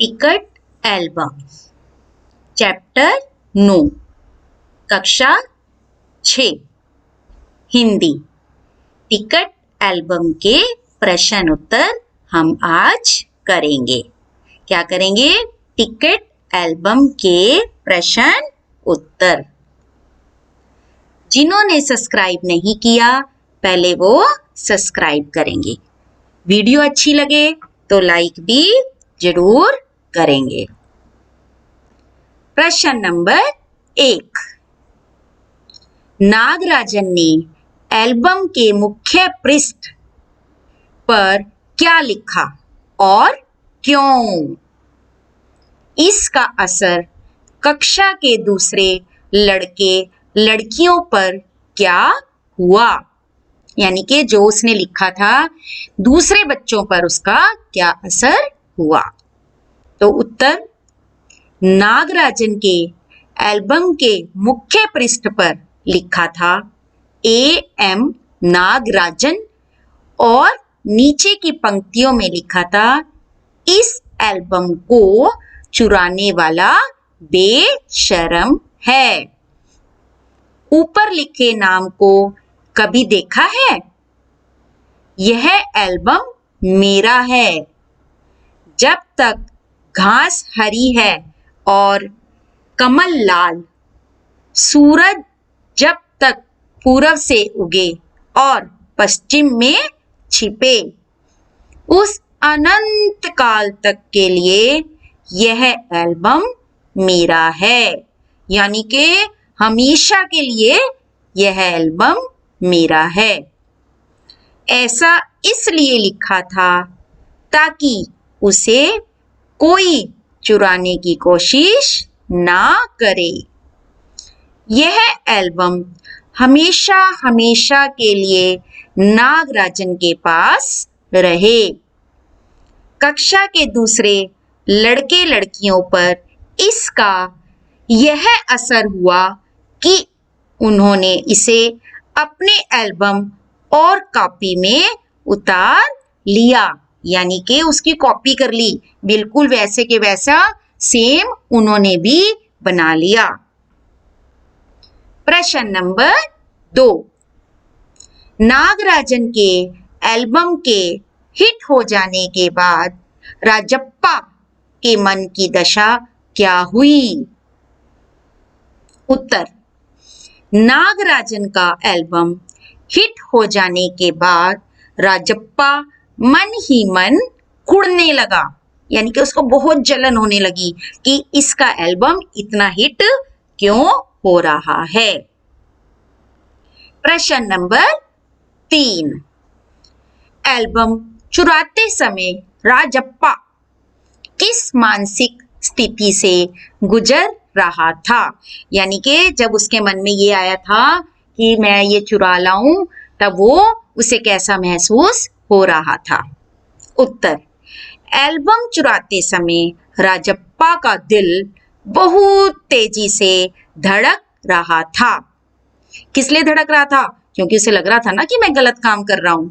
Ticket album chapter 9 कक्षा 6 Hindi. Ticket album के प्रश्न उत्तर हम आज करेंगे। क्या करेंगे? टिकट एल्बम के प्रश्न उत्तर। जिन्होंने सब्सक्राइब नहीं किया पहले वो सब्सक्राइब करेंगे। वीडियो अच्छी लगे तो लाइक भी जरूर करेंगे। प्रश्न नंबर 1। नागराजन ने एल्बम के मुख्य पृष्ठ पर क्या लिखा और क्यों? इसका असर कक्षा के दूसरे लड़के लड़कियों पर क्या हुआ? यानी कि जो उसने लिखा था दूसरे बच्चों पर उसका क्या असर हुआ? तो उत्तर, नागराजन के एल्बम के मुख्य पृष्ठ पर लिखा था A.M. नागराजन और नीचे की पंक्तियों में लिखा था इस एल्बम को चुराने वाला बेशर्म है। ऊपर लिखे नाम को कभी देखा है? यह एल्बम मेरा है। जब तक घास हरी है और कमल लाल, सूरज जब तक पूरब से उगे और पश्चिम में छिपे, उस अनंत काल तक के लिए यह एल्बम मेरा है। यानी कि हमेशा के लिए यह एल्बम मेरा है। ऐसा इसलिए लिखा था ताकि उसे कोई चुराने की कोशिश ना करे। यह एल्बम हमेशा हमेशा के लिए नागराजन के पास रहे। कक्षा के दूसरे लड़के लड़कियों पर इसका यह असर हुआ कि उन्होंने इसे अपने एल्बम और कॉपी में उतार लिया। यानी कि उसकी कॉपी कर ली, बिल्कुल वैसे के वैसा सेम उन्होंने भी बना लिया। प्रश्न नंबर 2। नागराजन के एल्बम के हिट हो जाने के बाद राजप्पा के मन की दशा क्या हुई? उत्तर, नागराजन का एल्बम हिट हो जाने के बाद राजप्पा मन ही मन कुढ़ने लगा। यानी कि उसको बहुत जलन होने लगी कि इसका एल्बम इतना हिट क्यों हो रहा है। प्रश्न नंबर 3। एल्बम चुराते समय राजप्पा किस मानसिक स्थिति से गुजर रहा था? यानी कि जब उसके मन में ये आया था कि मैं ये चुरा लाऊं, तब वो उसे कैसा महसूस हो रहा था? उत्तर, एल्बम चुराते समय राजप्पा का दिल बहुत तेजी से धड़क रहा था। किस लिए धड़क रहा था? क्योंकि उसे लग रहा था ना कि मैं गलत काम कर रहा हूं।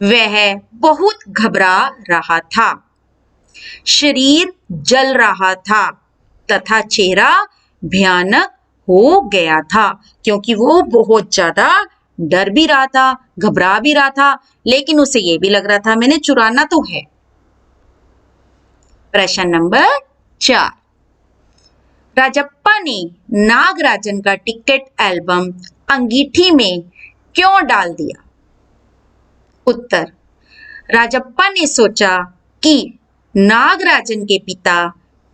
वह बहुत घबरा रहा था, शरीर जल रहा था तथा चेहरा भयानक हो गया था, क्योंकि वो बहुत ज्यादा डर भी रहा था, घबरा भी रहा था, लेकिन उसे ये भी लग रहा था मैंने चुराना तो है। प्रश्न नंबर 4। राजप्पा ने नागराजन का टिकट एल्बम अंगीठी में क्यों डाल दिया? उत्तर, राजप्पा ने सोचा कि नागराजन के पिता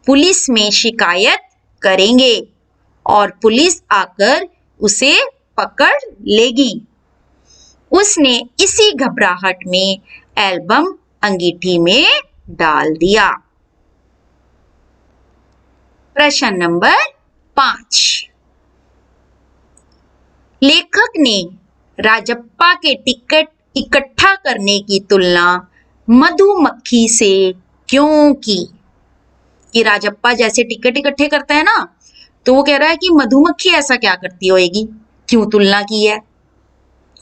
पुलिस में शिकायत करेंगे और पुलिस आकर उसे पकड़ लेगी। उसने इसी घबराहट में एल्बम अंगीठी में डाल दिया। प्रश्न नंबर 5। लेखक ने राजप्पा के टिकट इकट्ठा करने की तुलना मधुमक्खी से क्यों की? कि राजप्पा जैसे टिकट इकट्ठे करता है ना, तो वो कह रहा है कि मधुमक्खी ऐसा क्या करती होगी, क्यों तुलना की है?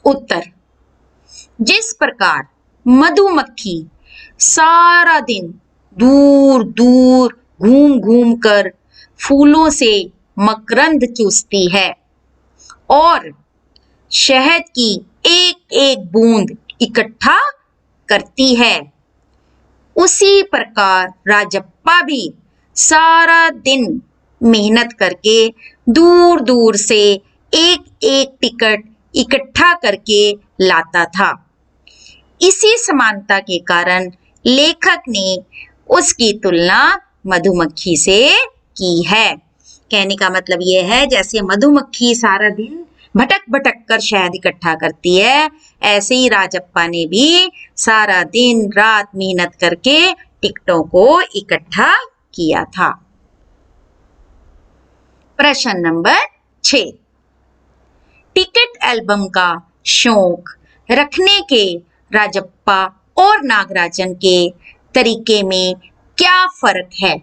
उत्तर, जिस प्रकार मधुमक्खी सारा दिन दूर दूर घूम घूम कर फूलों से मकरंद चूसती है और शहद की एक एक बूंद इकट्ठा करती है। उसी प्रकार राजप्पा भी सारा दिन मेहनत करके दूर दूर से एक एक टिकट इकट्ठा करके लाता था। इसी समानता के कारण लेखक ने उसकी तुलना मधुमक्खी से की है। कहने का मतलब यह है, जैसे मधुमक्खी सारा दिन भटक भटक कर शहद इकट्ठा करती है, ऐसे ही राजप्पा ने भी सारा दिन रात मेहनत करके टिकटों को इकट्ठा किया था। प्रश्न नंबर 6, टिकट एल्बम का शौक रखने के राजप्पा और नागराजन के तरीके में क्या फर्क है?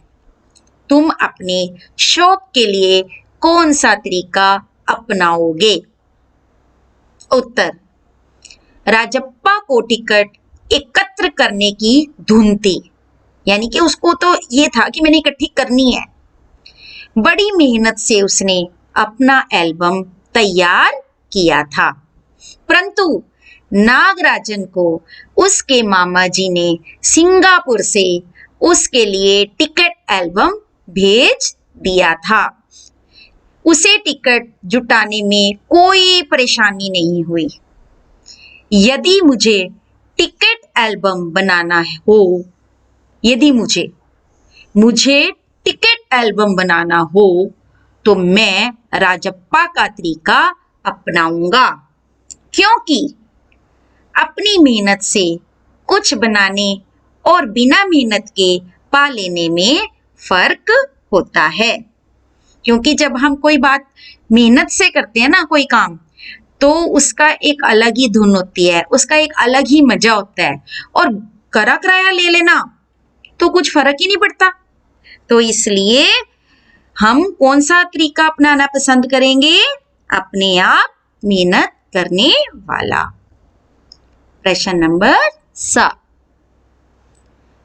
तुम अपने शौक के लिए कौन सा तरीका अपनाओगे? उत्तर, राजप्पा को टिकट एकत्र करने की धुन थी, यानी कि उसको तो ये था कि मैंने इकट्ठी करनी है। बड़ी मेहनत से उसने अपना एल्बम तैयार किया था, परंतु नागराजन को उसके मामा जी ने सिंगापुर से उसके लिए टिकट एल्बम भेज दिया था। उसे टिकट जुटाने में कोई परेशानी नहीं हुई। यदि मुझे टिकट एल्बम बनाना हो, यदि मुझे टिकट एल्बम बनाना हो तो मैं राजप्पा का तरीका अपनाऊंगा, क्योंकि अपनी मेहनत से कुछ बनाने और बिना मेहनत के पा लेने में फर्क होता है। क्योंकि जब हम कोई बात मेहनत से करते हैं ना, कोई काम, तो उसका एक अलग ही धुन होती है, उसका एक अलग ही मजा होता है। और करा कराया ले लेना तो कुछ फर्क ही नहीं पड़ता। तो इसलिए हम कौन सा तरीका अपनाना पसंद करेंगे? अपने आप मेहनत करने वाला। प्रश्न नंबर 7,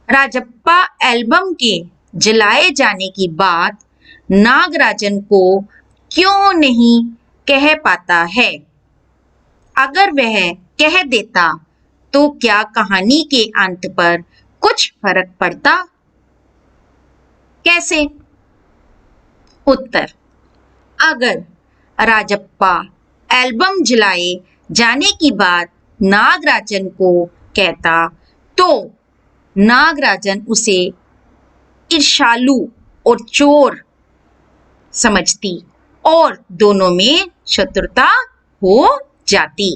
राजप्पा एल्बम के जलाए जाने की बात नागराजन को क्यों नहीं कह पाता है? अगर वह कह देता तो क्या कहानी के अंत पर कुछ फर्क पड़ता? कैसे? उत्तर, अगर राजप्पा एल्बम जलाए जाने की बात नागराजन को कहता तो नागराजन उसे ईर्ष्यालु और चोर समझती और दोनों में शत्रुता हो जाती।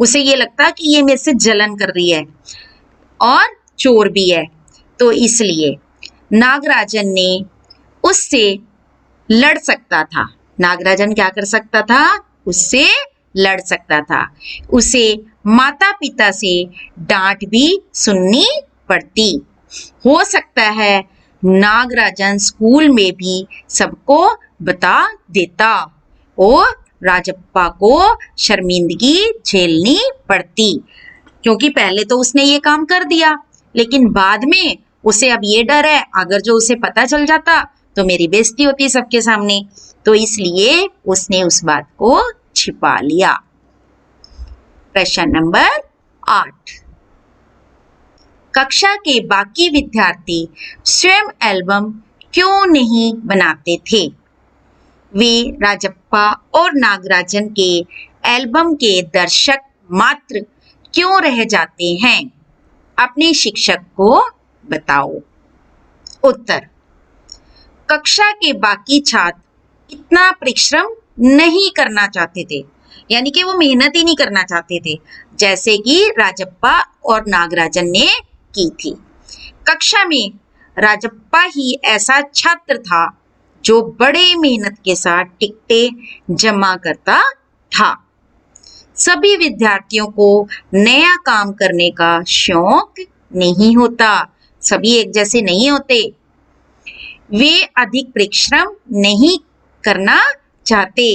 उसे ये लगता कि ये मेरे से जलन कर रही है और चोर भी है। तो इसलिए नागराजन ने उससे लड़ सकता था। नागराजन क्या कर सकता था? उससे लड़ सकता था। उसे माता पिता से डांट भी सुननी पड़ती। हो सकता है नागराजन स्कूल में भी सबको बता देता और राजप्पा को शर्मिंदगी झेलनी पड़ती, क्योंकि पहले तो उसने ये काम कर दिया, लेकिन बाद में उसे अब ये डर है, अगर जो उसे पता चल जाता तो मेरी बेइज्जती होती सबके सामने। तो इसलिए उसने उस बात को छिपा लिया। प्रश्न नंबर 8, कक्षा के बाकी विद्यार्थी स्वयं एल्बम क्यों नहीं बनाते थे? वे राजप्पा और नागराजन के एल्बम के दर्शक मात्र क्यों रह जाते हैं? अपने शिक्षक को बताओ। उत्तर, कक्षा के बाकी छात्र इतना परिश्रम नहीं करना चाहते थे, यानी कि वो मेहनत ही नहीं करना चाहते थे, जैसे कि राजप्पा और नागराजन ने की थी। कक्षा में राजप्पा ही ऐसा छात्र था जो बड़े मेहनत के साथ टिकटें जमा करता था। सभी विद्यार्थियों को नया काम करने का शौक नहीं होता, सभी एक जैसे नहीं होते। वे अधिक परिश्रम नहीं करना चाहते,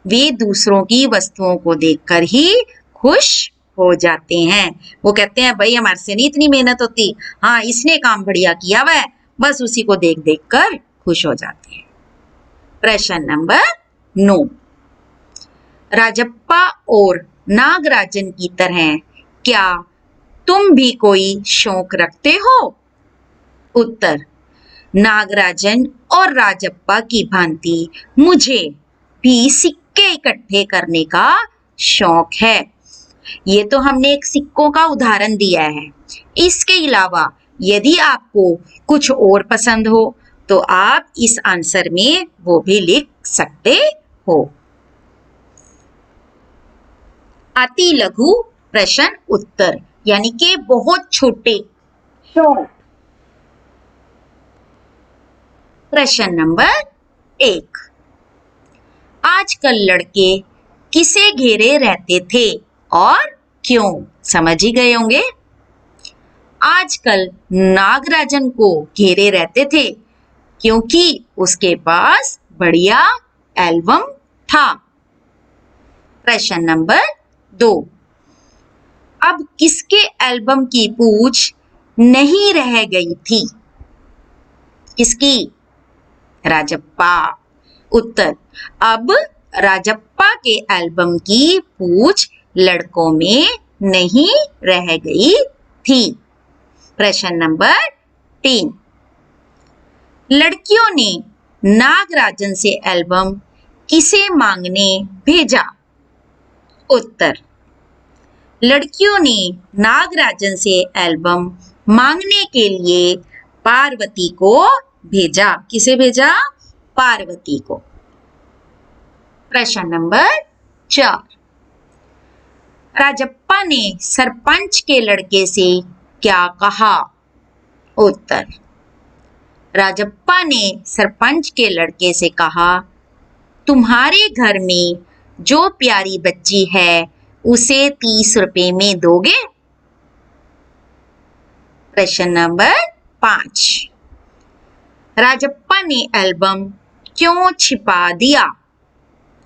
वे दूसरों की वस्तुओं को देखकर ही खुश हो जाते हैं। वो कहते हैं भाई हमारे से नहीं इतनी मेहनत होती, हाँ इसने काम बढ़िया किया हुआ है, बस उसी को देख देख कर खुश हो जाते हैं। प्रश्न नंबर 9, राजप्पा और नागराजन की तरह क्या तुम भी कोई शौक रखते हो? उत्तर, नागराजन और राजप्पा की भांति मुझे भी सिक्के इकट्ठे करने का शौक है। ये तो हमने एक सिक्कों का उदाहरण दिया है। इसके अलावा यदि आपको कुछ और पसंद हो तो आप इस आंसर में वो भी लिख सकते हो। अति लघु प्रश्न उत्तर यानी कि बहुत छोटे शॉर्ट। प्रश्न नंबर 1, आजकल लड़के किसे घेरे रहते थे और क्यों? समझ ही गए होंगे। आजकल नागराजन को घेरे रहते थे क्योंकि उसके पास बढ़िया एल्बम था। प्रश्न नंबर 2, अब किसके एल्बम की पूछ नहीं रह गई थी? किसकी? राजप्पा। उत्तर, अब राजप्पा के एल्बम की पूछ लड़कों में नहीं रह गई थी। प्रश्न नंबर 3, लड़कियों ने नागराजन से एल्बम किसे मांगने भेजा? उत्तर, लड़कियों ने नागराजन से एल्बम मांगने के लिए पार्वती को भेजा। किसे भेजा? पार्वती को। प्रश्न नंबर 4, राजप्पा ने सरपंच के लड़के से क्या कहा? उत्तर, राजप्पा ने सरपंच के लड़के से कहा, तुम्हारे घर में जो प्यारी बच्ची है उसे 30 रुपए में दोगे? प्रश्न नंबर 5, राजप्पा ने एल्बम क्यों छिपा दिया?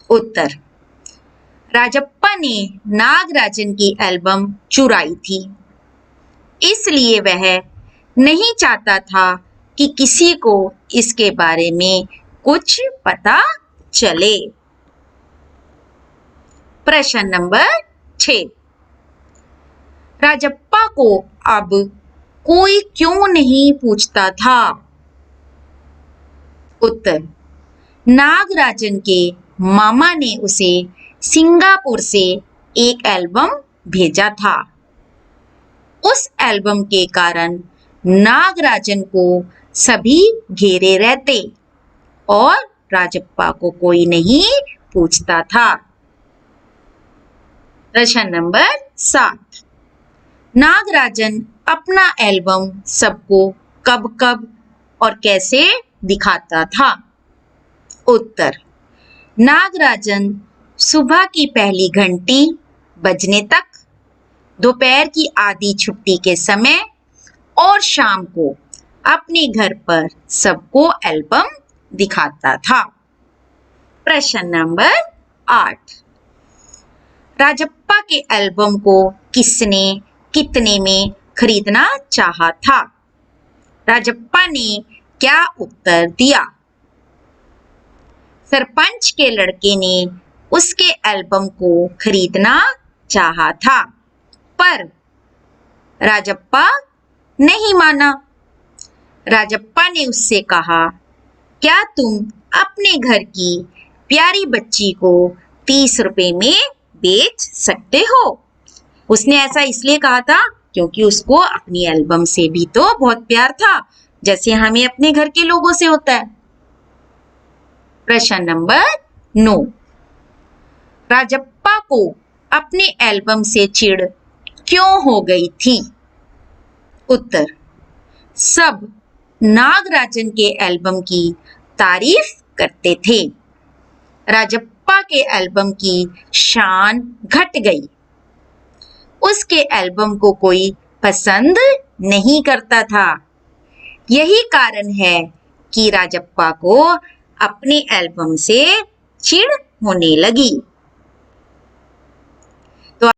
उत्तर, राजप्पा ने नागराजन की एल्बम चुराई थी, इसलिए वह नहीं चाहता था कि किसी को इसके बारे में कुछ पता चले। प्रश्न नंबर 6, राजप्पा को अब कोई क्यों नहीं पूछता था? उत्तर, नागराजन के मामा ने उसे सिंगापुर से एक एल्बम भेजा था। उस एल्बम के कारण नागराजन को सभी घेरे रहते और राजप्पा को कोई नहीं पूछता था। प्रश्न नंबर 7, नागराजन अपना एल्बम सबको कब कब और कैसे दिखाता था? उत्तर, नागराजन सुबह की पहली घंटी बजने तक, दोपहर की आधी छुट्टी के समय और शाम को अपने घर पर सबको एल्बम दिखाता था। प्रश्न नंबर 8, राजप्पा के एल्बम को किसने कितने में खरीदना चाहा था? राजप्पा ने क्या उत्तर दिया? सरपंच के लड़के ने उसके एल्बम को खरीदना चाहा था, पर राजप्पा नहीं माना। राजप्पा ने उससे कहा, क्या तुम अपने घर की प्यारी बच्ची को 30 रुपए में बेच सकते हो? उसने ऐसा इसलिए कहा था क्योंकि उसको अपनी एल्बम से भी तो बहुत प्यार था, जैसे हमें अपने घर के लोगों से होता है। प्रश्न नंबर 9, राजप्पा को अपने एल्बम से चिढ़ क्यों हो गई थी? उत्तर, सब नागराजन के एल्बम की तारीफ करते थे। राजप्पा के एल्बम की शान घट गई। उसके एल्बम को कोई पसंद नहीं करता था। यही कारण है कि राजप्पा को अपने एल्बम से चिढ़ होने लगी।